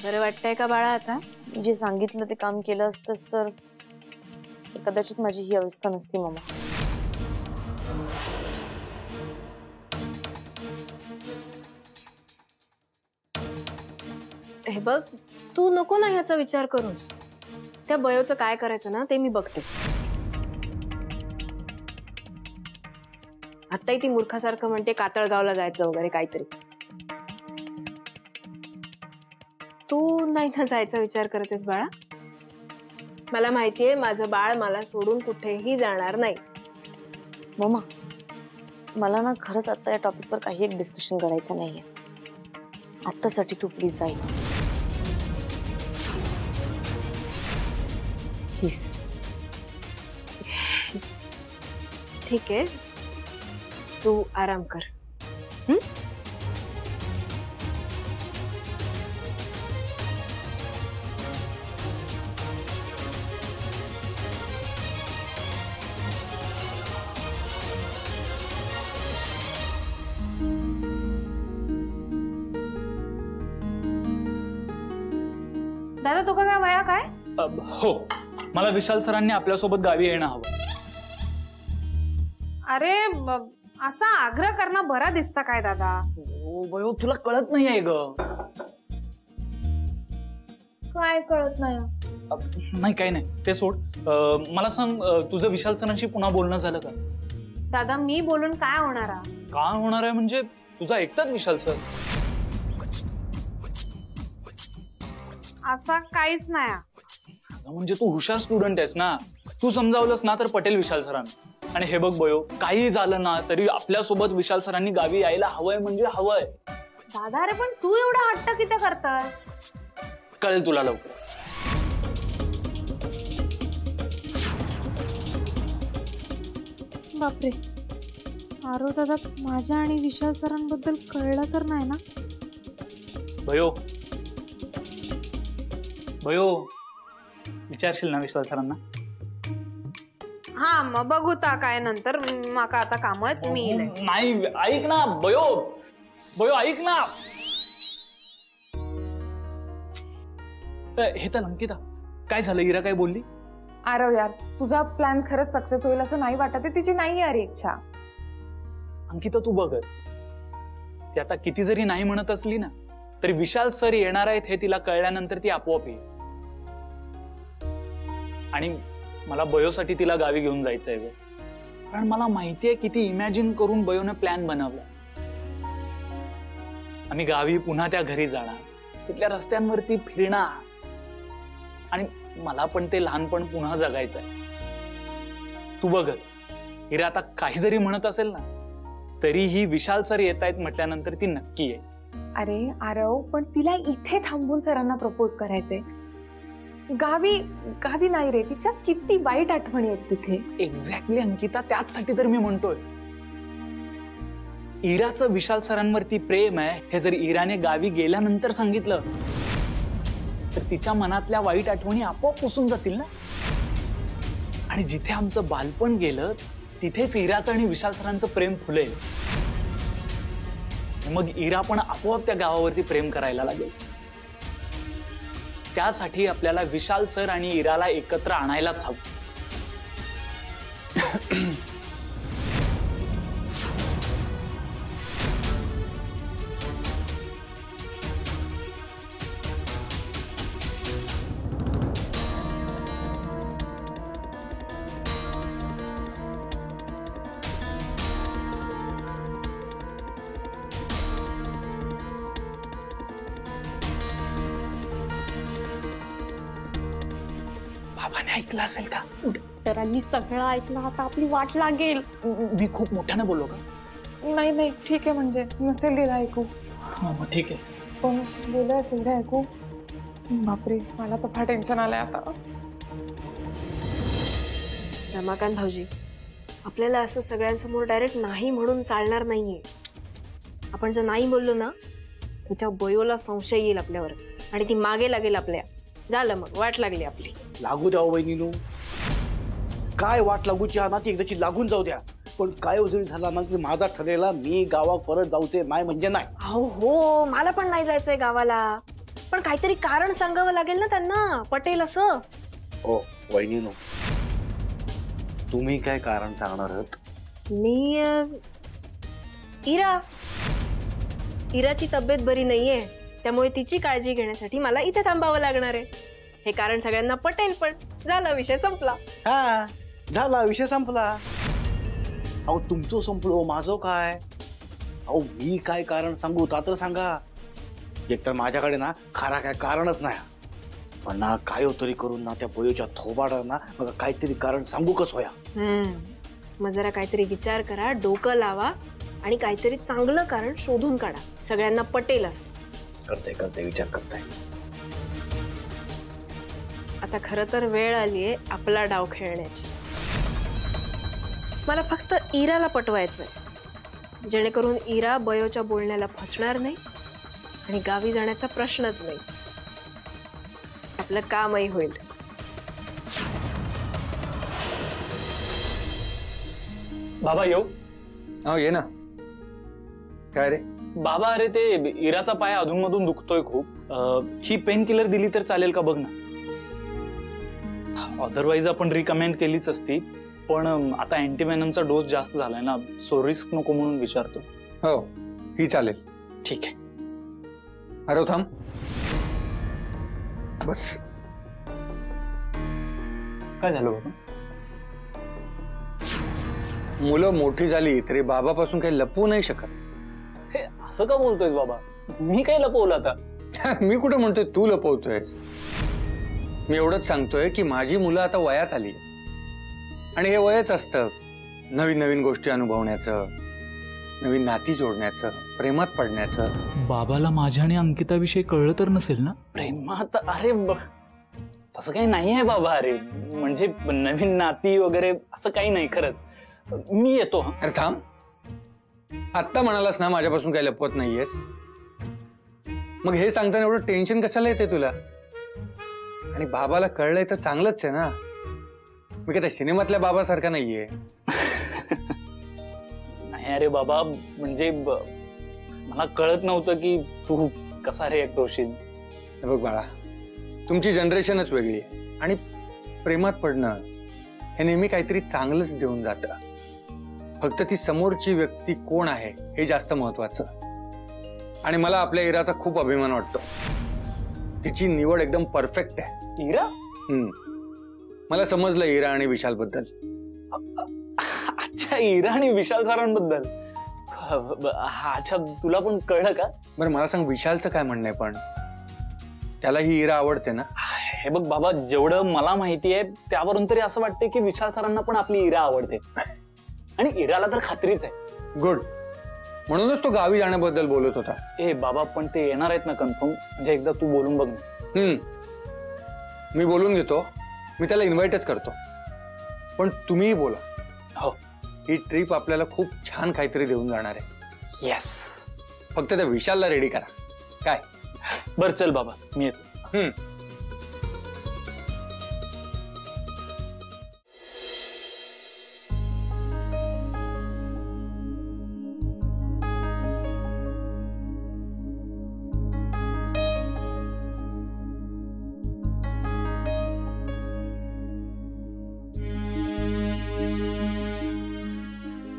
बरं वाटतंय का बाळा आता? जे सांगितलं ते काम केलं असतंस तर कदाचित माझी ही अवस्था नसती मामा. हे बघ, तू नको ना ह्याचा विचार करूस. त्या बयोचं काय करायचं ना ते मी बघते. आत्ताही ती मूर्खासारखं म्हणते कातळगावला जायचं वगैरे काहीतरी. तू नाही ना जायचा विचार करतेस बाळा? मला माहितीये माझं बाळ मला सोडून कुठेही जाणार नाही. मामा मला ना खरंच आता या टॉपिकवर काही एक डिस्कशन करायचं नाहीये. आत्तासाठी तू प्लीज जा इथून. प्लीज. ठीक आहे, तू आराम कर. दादा तुका काय वया काय? हो, मला विशाल सरांनी आपल्यासोबत गावी येणं हवं. अरे असा आग्रह करणं बरा दिसता काय दादा? ओ बयो, तुला कळत नाहीये ग. काय कळत नाही? नाही काही नाही, ते सोड. मला सांग, तुझं विशाल सरांशी पुन्हा बोलणं झालं का? दादा मी बोलून काय होणार? काय होणार आहे म्हणजे तुझा एकटाच विशाल सर? असा काहीच नाही. म्हणजे तू हुशार स्टुडंट आहेस ना, तू समजावलंस ना तर पटेल विशाल सरांना. आणि हे बघ बयो, काही झालं ना तरी आपल्यासोबत विशाल सरांनी गावी यायला हवंय म्हणजे हवंय. दादा अरे पण तू एवढा हट्ट किती करताय? कळेल तुला लवकरच. बापरे, आरो दादा माझ्या आणि विशाल सरांबद्दल कळलं तर नाही ना? भयो भयो, विचारशील ना विशाल सरांना? हा मग बघू ता काय नंतर. माका आता काम आहेत, मी येईल. नाही ऐक ना भयो, भयो ऐक ना. हे तर अंकिता, काय झालं? इरा काय बोलली? आरव यार, तुझा प्लॅन खरंच सक्सेस होईल असं नाही वाटत आहे. तिची नाही यार इच्छा. अंकिता तू बघच, ती आता किती जरी नाही म्हणत असली ना तरी विशाल सर येणार आहेत हे तिला कळल्यानंतर ती आपोआप येईल. आणि मला बयोसाठी तिला गावी घेऊन जायचंय ग. कारण मला माहितीये किती इमॅजिन करून बयोने प्लॅन बनवला. आम्ही गावी पुन्हा त्या घरी जाणार, तिथल्या रस्त्यांवरती फिरणार, आणि मला पण ते लहानपण पुन्हा जगायचंय. तू बघच, हिरा आता काही जरी म्हणत असेल ना तरीही विशाल सर येत आहेत म्हटल्यानंतर ती नक्की आहे. अरे आरव, पण तिला इथे थांबून सरांना प्रपोज करायचंय. गावी गावी नाही रे, तिच्या किती वाईट आठवणी आहेत तिथे. एक्झॅक्टली अंकिता, त्याचसाठी तर मी म्हणतोय. इराचं विशाल सरांवरती प्रेम आहे हे जर इराने गावी गेल्यानंतर सांगितलं तर तिच्या मनातल्या वाईट आठवणी आपोआप पुसून जातील ना. आणि जिथे आमचं बालपण गेलं तिथेच इराचं आणि विशाल सरांचं प्रेम फुलेल. मग इरा पण आपोआप त्या गावावरती प्रेम करायला लागेल. त्यासाठी आपल्याला विशाल सर आणि इराला एकत्र आणायलाच हवं. बाबाने ऐकलं असेल का? डॉक्टरांनी सगळं ऐकलं, आता आपली वाट लागेल. मी खूप मोठ्याने बोललो का? नाही नाही ठीक आहे, म्हणजे नसेल दिला ऐकू. ठीक आहे, पण गेलं असेल का ऐकू? बापरे, मला तर फार टेन्शन आलंय आता. रमाकांत भाऊजी, आपल्याला असं सगळ्यांसमोर डायरेक्ट नाही म्हणून चालणार नाहीये. आपण जर नाही बोललो ना तर त्या बयोला संशय येईल आपल्यावर आणि ती मागे लागेल आपल्या. झालं मग, वाट लागली आपली. लागू द्या बहिणीनो, काय वाट लागूची हा ना ती एकदाची लागून जाऊ द्या. पण काय जरी झाला ना की माझा ठरलेला मी गावात परत जाऊचे नाही म्हणजे नाही. हो, मला पण नाही जायचंय गावाला. पण काहीतरी कारण सांगावं लागेल ना त्यांना, पटेल असं. ओ वहिनीनो, तुम्ही काय कारण सांगणार आहात? मी इराची तब्येत बरी नाहीये, त्यामुळे तिची काळजी घेण्यासाठी मला इथे थांबावं लागणार आहे. हे कारण सगळ्यांना पटेल, पण झाला विषय संपला. हा, झाला विषय संपला. अहो तुमचं संपलो, माझं काय? अहो मी काय कारण सांगू ता तर सांगा. एकतर माझ्याकडे ना खरा काय कारणच नाही, पण ना काय तरी करून ना त्या बयोच्या थोबाडा ना मग काहीतरी कारण सांगू कस होया. मग जरा काहीतरी विचार करा, डोकं लावा आणि काहीतरी चांगलं कारण शोधून काढा, सगळ्यांना पटेल असं. करते विचार करताय. आता खरं तर वेळ आलीये आपला डाव खेळण्याची. मला फक्त इराला पटवायचंय, जेणेकरून इरा बयोच्या बोलण्याला फसणार नाही आणि गावी जाण्याचा प्रश्नच नाही. आपलं कामही होईल. बाबा येऊ? हो ये ना. काय रे? बाबा अरे ते इराचा पाय अधूनमधून दुखतोय खूप. ही पेन किलर दिली तर चालेल का बघ ना. अदरवाईज आपण रिकमेंड केलीच असती, पण आता अँटीवेनमचा डोस जास्त झालाय ना, सो रिस्क नको म्हणून विचारतो. हो ही चालेल. ठीक आहे. अरे थांब बस. काय झालं बाबा? मुलं मोठी झाली तरी बाबापासून काही लपवू नाही शकत. हे असं का बोलतोय बाबा? मी काय लपवलं आता? मी कुठे म्हणतोय तू लपवतोयस. मी एवढंच सांगतोय की माझी मुलं आता वयात आली आणि हे वयच असतं नवीन नवीन गोष्टी अनुभवण्याचं, नवीन नाती जोडण्याचं, प्रेमात पडण्याचं. बाबाला माझ्या आणि अंकिताविषयी कळलं तर नसेल ना? प्रेमात? अरे तसं काही नाही आहे बाबा. अरे म्हणजे नवीन नाती वगैरे असं काही नाही खरंच. मी येतो. अरे थांब, आत्ता म्हणालास ना माझ्यापासून काही लपवत नाहीयेस, मग हे सांगताना एवढं टेन्शन कशाला येते तुला? आणि बाबाला कळलंय तर चांगलंच आहे ना. मी काय त्या सिनेमातल्या बाबासारखा नाहीये. नाही अरे बाबा, म्हणजे मला कळत नव्हतं की तू कसा रिॲक्ट होशील. बघ बाळा, तुमची जनरेशनच वेगळी आहे आणि प्रेमात पडणं हे नेहमी काहीतरी चांगलंच देऊन जातं. फक्त ती समोरची व्यक्ती कोण आहे हे जास्त महत्वाचं. आणि मला आपल्या इराचा खूप अभिमान वाटतो. तिची निवड एकदम परफेक्ट आहे. इरा? मला समजलं इरा आणि विशाल बद्दल. अच्छा, इरा आणि विशाल सरांबद्दल. अच्छा, तुला पण कळलं का? बरं मला सांग, विशालचं काय म्हणणं आहे? पण त्याला ही इरा आवडते ना? हे बघ बाबा, जेवढं मला माहिती आहे त्यावरून तरी असं वाटतंय की विशाल सरांना पण आपली इरा आवडते आणि इराला तर खात्रीच आहे. गुड. म्हणूनच तो गावी जाण्याबद्दल बोलत होता. ए बाबा, पण ते येणार आहेत ना कन्फर्म? म्हणजे एकदा तू बोलून बघ ना. मी बोलून घेतो. मी त्याला इन्व्हाइटच करतो. पण तुम्हीही बोला. हो, ही ट्रिप आपल्याला खूप छान काहीतरी देऊन जाणार आहे. येस. फक्त त्या विशालला रेडी करा. काय? बर चल बाबा, मी येतो.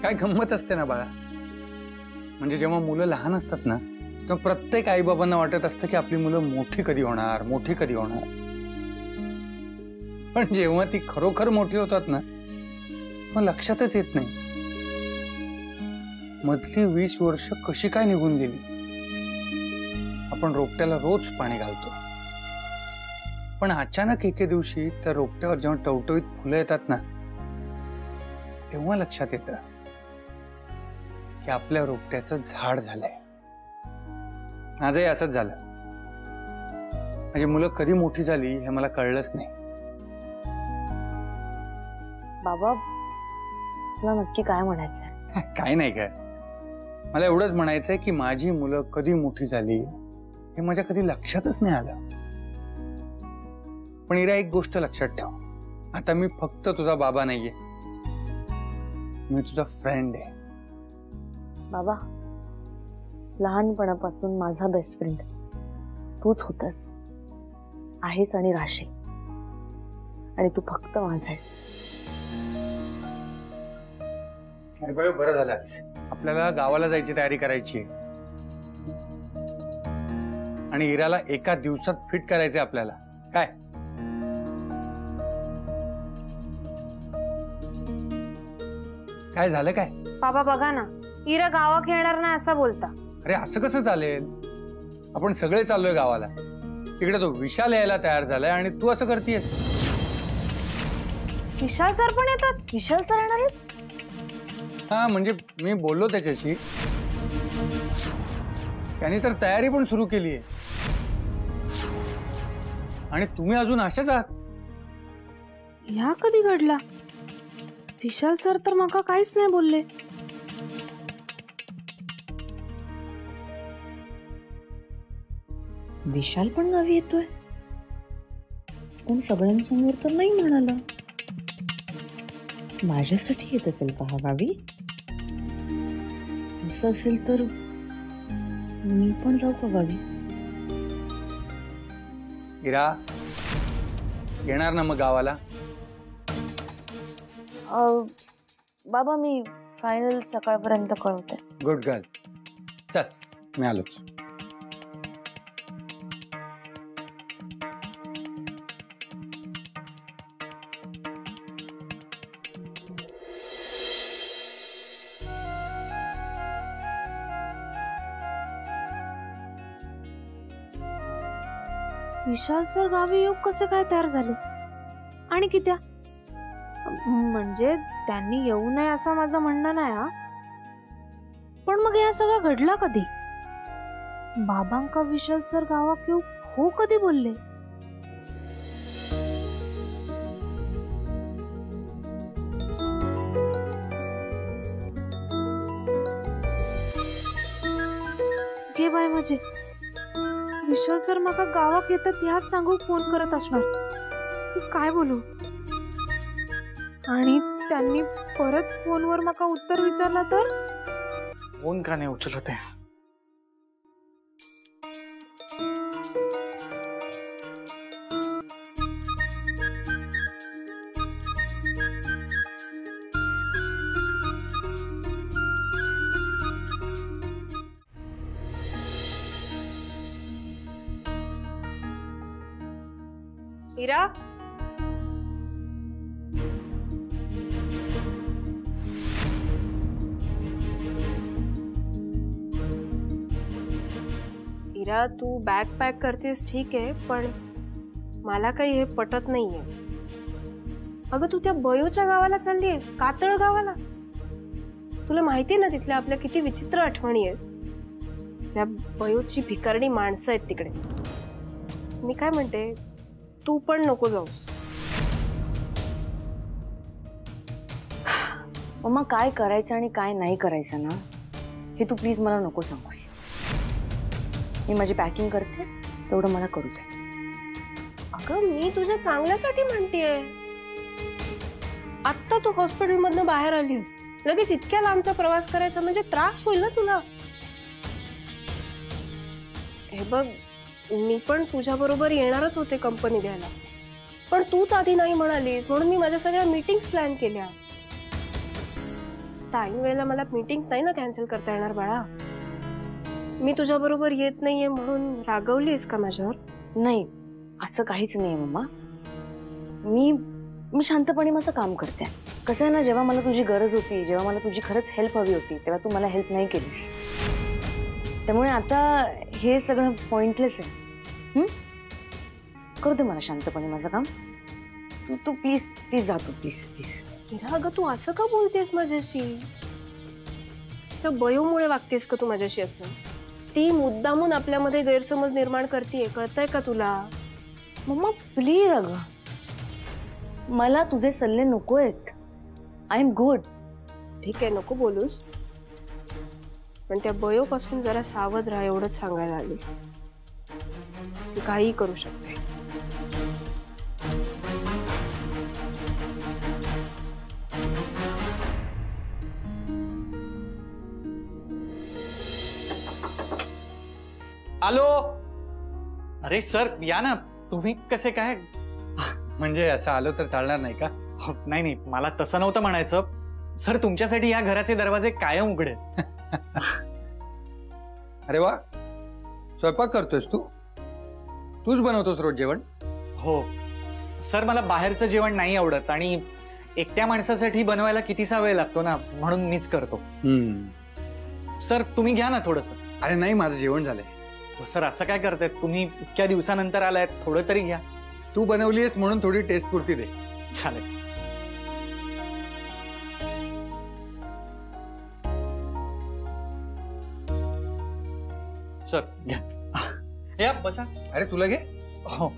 काय गंमत असते ना बाळा. म्हणजे जेव्हा मुलं लहान असतात ना, तेव्हा प्रत्येक आई बाबांना वाटत असतं की आपली मुलं मोठी कधी होणार, मोठी कधी होणार. पण जेव्हा ती खरोखर मोठी होतात ना, मग लक्षातच येत नाही मधली 20 वर्ष कशी काय निघून गेली. आपण रोपट्याला रोज पाणी घालतो, पण अचानक एके दिवशी त्या रोपट्यावर जेव्हा टवटवीत फुलं येतात ना, तेव्हा लक्षात येतं की आपल्या रोपट्याचं झाड झालंय. आजही असंच झालं. म्हणजे मुलं कधी मोठी झाली हे मला कळलंच नाही. बाबा, तुला नक्की काय म्हणायचंय? काय नाही काय, मला एवढंच म्हणायचंय की माझी मुलं कधी मोठी झाली हे माझ्या कधी लक्षातच नाही आलं. पण इरा, एक गोष्ट लक्षात ठेव, आता मी फक्त तुझा बाबा नाहीये, मी तुझा फ्रेंड आहे. बाबा, लहानपणापासून माझा बेस्ट फ्रेंड. तूच होतास, आहेस आणि राहशील, आणि तू फक्त माझा आहेस. अरे बाई, बरं झालं. आपल्याला गावाला जायची तयारी करायची आणि हिराला एका दिवसात फिट करायचे आपल्याला. काय काय झालं काय? बाबा बघा ना, इरा गावात येणार नाही असं बोलता. अरे असं कसं चालेल? आपण सगळे चाललोय गावाला. तिकडे तो विशाल यायला तयार झालाय आणि तू असं करतेयस. विशाल सर पण येतात? विशाल सर येणार आहेत? हा म्हणजे मी बोललो त्याच्याशी, त्यांनी तर तयारी पण सुरू केली आहे. आणि तुम्ही अजून अशाच आहात. ह्या कधी घडला? विशाल सर तर मका काहीच नाही बोलले. विशाल पण गावी येतोय, पण सगळ्यांसमोर तर नाही म्हणाला. माझ्यासाठी येत असेल का हा गावी? असं असेल तर मी पण जाऊ का गावी? हिरा येणार ना मग गावाला? बाबा मी फायनल सकाळपर्यंत कळवते. Good girl. चल मी आलोच. विशाल सर गावी येऊ कसे काय तयार झाले? आणि कित्या? म्हणजे त्यांनी येऊ नये असं माझं म्हणणं नाही हा, पण मग या सगळं घडला कधी? बाबांका विशाल सर गावात येऊ हो कधी बोलले? घे बाय माझे, विशाल सर मका गावात येतात ह्याच सांगू फोन करत असणार. मी काय बोलू? आणि त्यांनी परत फोनवर मका उत्तर विचारला तर? फोन का नाही उचलत आहे? हिरा, हिरा तू बॅग पॅक करतेस ठीक आहे, पण मला काही हे पटत नाहीये. अगं तू त्या बयोच्या गावाला चाललीये, कातळ गावाला. तुला माहितीये ना तिथल्या आपल्या किती विचित्र आठवणी आहेत. त्या बयोची भिकारणी माणसं आहेत तिकडे. मी काय म्हणते, तू पण नको जाऊस. मम्मा काय करायचं आणि काय नाही करायचं ना, हे तू प्लीज मला नको सांगूस. मी माझी पॅकिंग करते, तेवढं मला करू दे. अगं मी तुझ्या चांगल्यासाठी म्हणतेय. आत्ता तू हॉस्पिटल मधनं बाहेर आलीस, लगेच इतक्या लांबचा प्रवास करायचा म्हणजे त्रास होईल ना तुला. हे बघ, मी पण तुझ्या बरोबर येणारच होते कंपनी घ्यायला, पण तूच आधी नाही म्हणालीस म्हणून मी माझ्या सगळ्या मीटिंग्स प्लॅन केल्या. टाइम वेळेला मला मीटिंग्स नाही ना कॅन्सल करता येणार बाळा. मी तुझ्या बरोबर येत नाहीये म्हणून रागवलीस का माझ्यावर? नाही, असं काहीच नाही मम्मा. मी शांतपणे माझं काम करते. कसं आहे ना, जेव्हा मला तुझी गरज होती, जेव्हा मला तुझी खरंच हेल्प हवी होती, तेव्हा तू मला हेल्प नाही केलीस. त्यामुळे आता हे सगळं पॉइंटलेस आहे. करू दे मला शांतपणे माझं काम. तू प्लीज प्लीज जा, तू प्लीज प्लीज. हिरा, अगं तू असं का बोलतेस माझ्याशी? त्या बयोमुळे वागतेस का तू माझ्याशी असं? ती मुद्दामून आपल्यामध्ये गैरसमज निर्माण करतेय, कळतंय का तुला? मम्मा प्लीज. अगं मला तुझे सल्ले नको आहेत. I am good. ठीक आहे, नको बोलूस, पण त्या बयोपासून जरा सावध राहा एवढंच सांगायला आली. ती काहीही करू शकते. आलो. अरे सर या ना, तुम्ही कसे काय? म्हणजे असं आलो तर चालणार नाही का? नाही नाही, मला तसं नव्हतं म्हणायचं सर. तुमच्यासाठी या घराचे दरवाजे कायम उघडे. अरे वा, स्वयंपाक करतोयस तू? तूच बनवतोस रोज जेवण? हो सर, मला बाहेरचं जेवण नाही आवडत आणि एकट्या माणसासाठी बनवायला कितीसा वेळ लागतो ना, म्हणून मीच करतो. सर तुम्ही घ्या ना थोडंसं. अरे नाही, माझं जेवण झालंय. हो सर, असं काय करतायत तुम्ही? इतक्या दिवसानंतर आलायत, थोडं तरी घ्या. तू बनवलीयस म्हणून थोडी टेस्ट पुरती दे. चालेल. सर घ्या. या बसा. अरे तुला घे. हो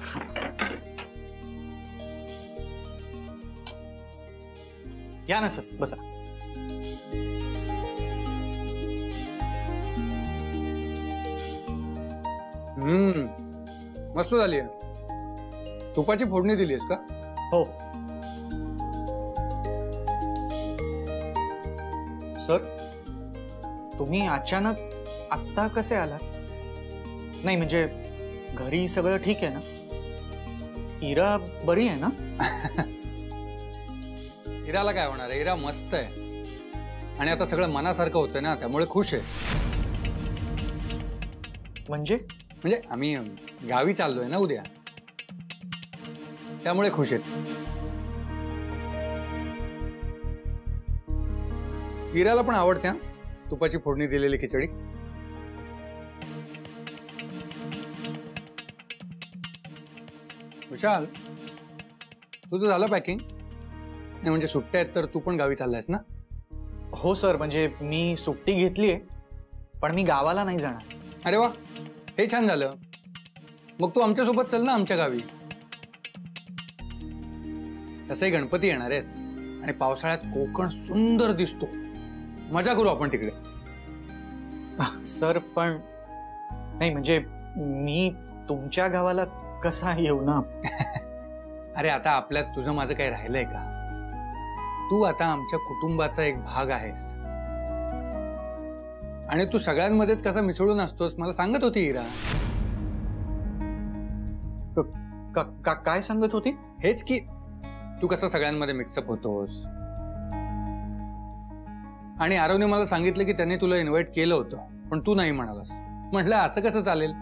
या ना सर, बसा. मस्त झाली आहे. तुपाची फोडणी दिलीस का? हो सर. तुम्ही अचानक आत्ता कसे आलात? नाही म्हणजे घरी सगळं ठीक आहे ना? इरा बरी आहे ना? इराला काय होणार आहे? इरा मस्त आहे आणि आता सगळं मनासारखं होतंय ना, त्यामुळे खुश आहे. म्हणजे आम्ही गावी चाललोय ना उद्या, त्यामुळे खुश आहेत. इराला पण आवडते हा तुपाची फोडणी दिलेली खिचडी. विशाल, तुझं झालं पॅकिंग? नाही म्हणजे सुट्ट्या आहेत तर तू पण गावी चाललायस ना? हो सर, म्हणजे मी सुट्टी घेतलीये पण मी गावाला नाही जाणार. अरे वा, हे छान झालं. मग तू आमच्यासोबत चल ना आमच्या गावी. तसंही गणपती येणार आहेत आणि पावसाळ्यात कोकण सुंदर दिसतो. मजा करू आपण तिकडे. सर पण नाही म्हणजे मी तुमच्या गावाला कसा येऊ ना? अरे आता आपल्यात तुझं माझं काही राहिलंय का? तू आता आमच्या कुटुंबाचा एक भाग आहेस आणि तू सगळ्यांमध्येच कसा मिसळून असतोस मला सांगत होती इरा. काय सांगत होती? हेच की तू कसं सगळ्यांमध्ये मिक्सअप होतोस. आणि आरवने मला सांगितलं की त्यांनी तुला इन्व्हाइट केलं होतं पण तू नाही म्हणालास. म्हटलं असं कसं चालेल,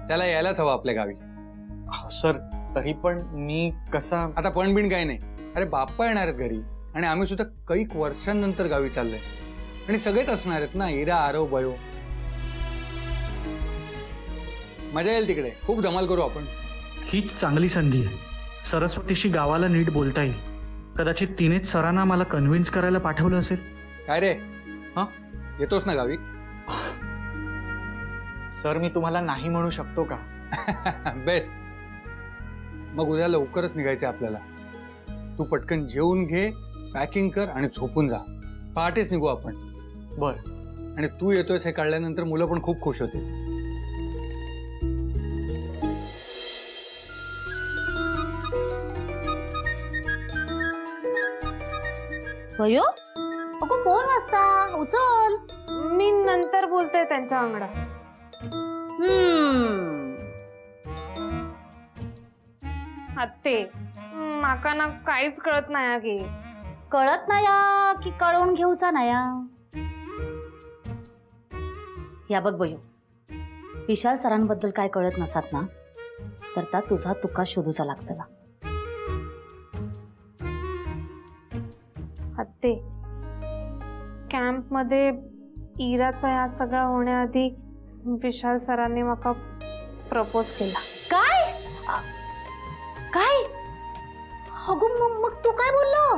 त्याला यायलाच हवं आपल्या गावी. सर तरी पण मी कसा? आता पण बिन काही नाही. अरे बाप्पा येणार आहेत घरी आणि आम्ही सुद्धा कैक वर्षांनंतर गावी चाललोय आणि सगळेच असणार आहेत ना, इरा, आरव, बयो. मजा येईल तिकडे, खूप धमाल करू आपण. हीच चांगली संधी आहे. सरस्वतीशी गावाला नीट बोलता येईल. कदाचित तिनेच सरांना मला कन्व्हिन्स करायला पाठवलं असेल. काय रे, हा येतोस ना गावी? सर मी तुम्हाला नाही म्हणू शकतो का? बेस्ट. मग उद्या लवकरच निघायचं आपल्याला. तू पटकन जेवून घे, पॅकिंग कर आणि झोपून जा. पहाटेच निघू आपण. बर. आणि तू येतोयस हे कळल्यानंतर मुलं पण खूप खुश होतील. भयो अगो फोन वाजता, उचल. मी नंतर बोलते त्यांच्या अंगडा. आत्ते, माका ना काहीच कळत नाही की. कळत नाया की कळवून घेऊचा नाया? या बघ भयो, विशाल सरांबद्दल काय कळत नसात ना तर त्या तुझा तुका शोधूचा लागतला. आत्ते, कॅम्प मध्ये इराचा या सगळा होण्याआधी विशाल सरांनी माका प्रपोज केला. काय काय? अगो मग तू काय बोललो?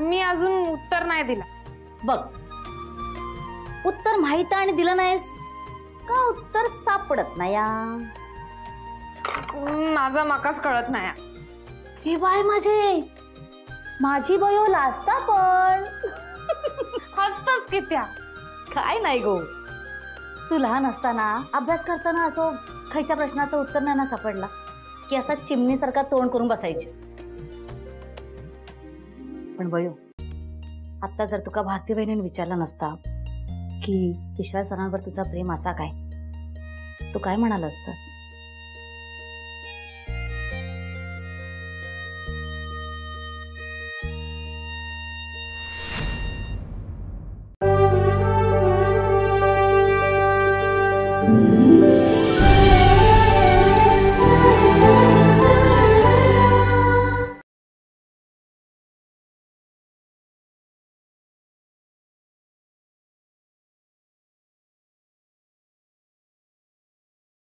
मी अजून उत्तर नाही दिला. बघ, उत्तर माहित आणि दिलं नाहीस का उत्तर सापडत नाही या? माझा माकाच कळत नाही. हे बाय माझी बयो लाजता पण. हसतच की त्या. काय नाही गो, तू लहान असताना अभ्यास करताना असं खायच्या प्रश्नाचं उत्तर नाही ना सापडला की असा चिमणीसारखा तोंड करून बसायचीस. पण बयो, आता जर तुका भारती बहिणीने विचारलं नसता की विशाल सरांवर तुझा प्रेम असा काय तू काय म्हणाला असतास?